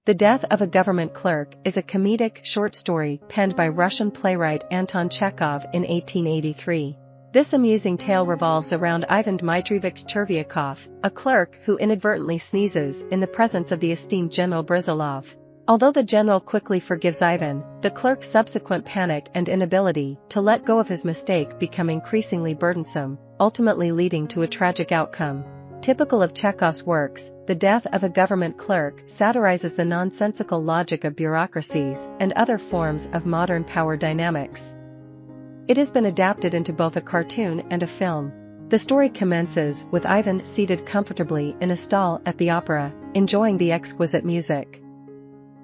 The Death of a Government Clerk is a comedic short story penned by Russian playwright Anton Chekhov in 1883. This amusing tale revolves around Ivan Dmitritch Chervyakov, a clerk who inadvertently sneezes in the presence of the esteemed General Brizilov. Although the general quickly forgives Ivan, the clerk's subsequent panic and inability to let go of his mistake become increasingly burdensome, ultimately leading to a tragic outcome. Typical of Chekhov's works, The Death of a Government Clerk satirizes the nonsensical logic of bureaucracies and other forms of modern power dynamics. It has been adapted into both a cartoon and a film. The story commences with Ivan seated comfortably in a stall at the opera, enjoying the exquisite music.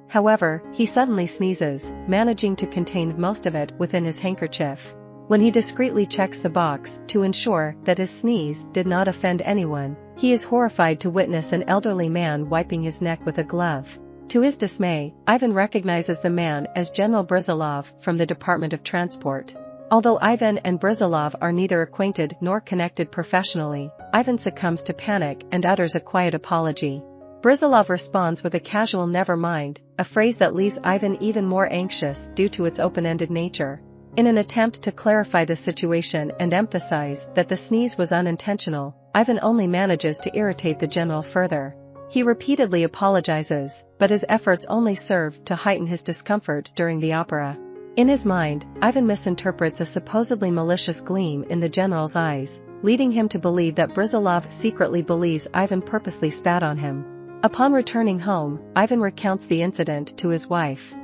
However, he suddenly sneezes, managing to contain most of it within his handkerchief. When he discreetly checks the box to ensure that his sneeze did not offend anyone, he is horrified to witness an elderly man wiping his neck with a glove. To his dismay, Ivan recognizes the man as General Brizilov from the Department of Transport. Although Ivan and Brizilov are neither acquainted nor connected professionally, Ivan succumbs to panic and utters a quiet apology. Brizilov responds with a casual "never mind," a phrase that leaves Ivan even more anxious due to its open-ended nature. In an attempt to clarify the situation and emphasize that the sneeze was unintentional, Ivan only manages to irritate the general further. He repeatedly apologizes, but his efforts only serve to heighten his discomfort during the opera. In his mind, Ivan misinterprets a supposedly malicious gleam in the general's eyes, leading him to believe that Brizilov secretly believes Ivan purposely spat on him. Upon returning home, Ivan recounts the incident to his wife.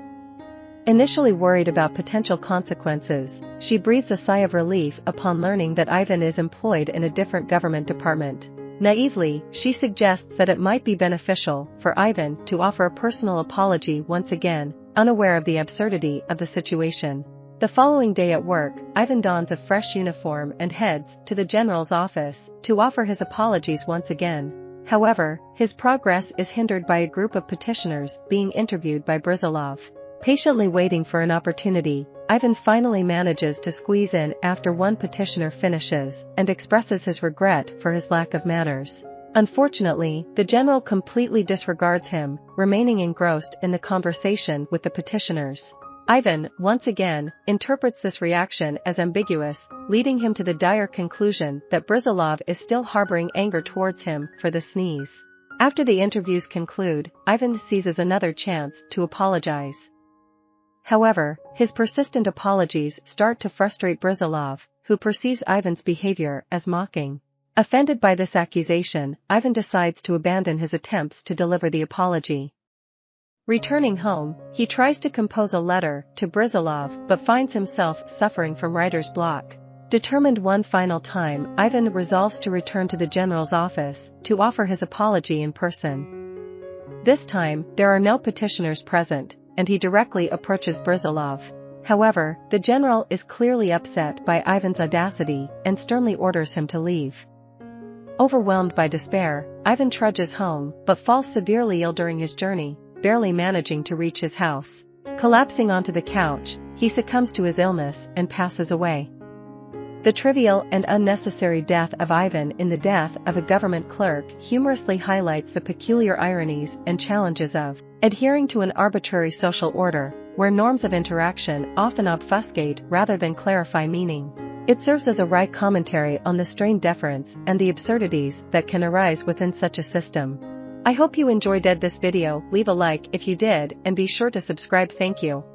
Initially worried about potential consequences, she breathes a sigh of relief upon learning that Ivan is employed in a different government department. Naively, she suggests that it might be beneficial for Ivan to offer a personal apology once again, unaware of the absurdity of the situation. The following day at work, Ivan dons a fresh uniform and heads to the general's office to offer his apologies once again. However, his progress is hindered by a group of petitioners being interviewed by Brizilov. Patiently waiting for an opportunity, Ivan finally manages to squeeze in after one petitioner finishes and expresses his regret for his lack of manners. Unfortunately, the general completely disregards him, remaining engrossed in the conversation with the petitioners. Ivan, once again, interprets this reaction as ambiguous, leading him to the dire conclusion that Brizilov is still harboring anger towards him for the sneeze. After the interviews conclude, Ivan seizes another chance to apologize. However, his persistent apologies start to frustrate Brizilov, who perceives Ivan's behavior as mocking. Offended by this accusation, Ivan decides to abandon his attempts to deliver the apology. Returning home, he tries to compose a letter to Brizilov but finds himself suffering from writer's block. Determined one final time, Ivan resolves to return to the general's office to offer his apology in person. This time, there are no petitioners present, and he directly approaches Brizilov. However, the general is clearly upset by Ivan's audacity and sternly orders him to leave. Overwhelmed by despair, Ivan trudges home but falls severely ill during his journey, barely managing to reach his house. Collapsing onto the couch, he succumbs to his illness and passes away. The trivial and unnecessary death of Ivan in The Death of a Government Clerk humorously highlights the peculiar ironies and challenges of adhering to an arbitrary social order, where norms of interaction often obfuscate rather than clarify meaning. It serves as a wry commentary on the strained deference and the absurdities that can arise within such a system. I hope you enjoyed this video. Leave a like if you did and be sure to subscribe. Thank you.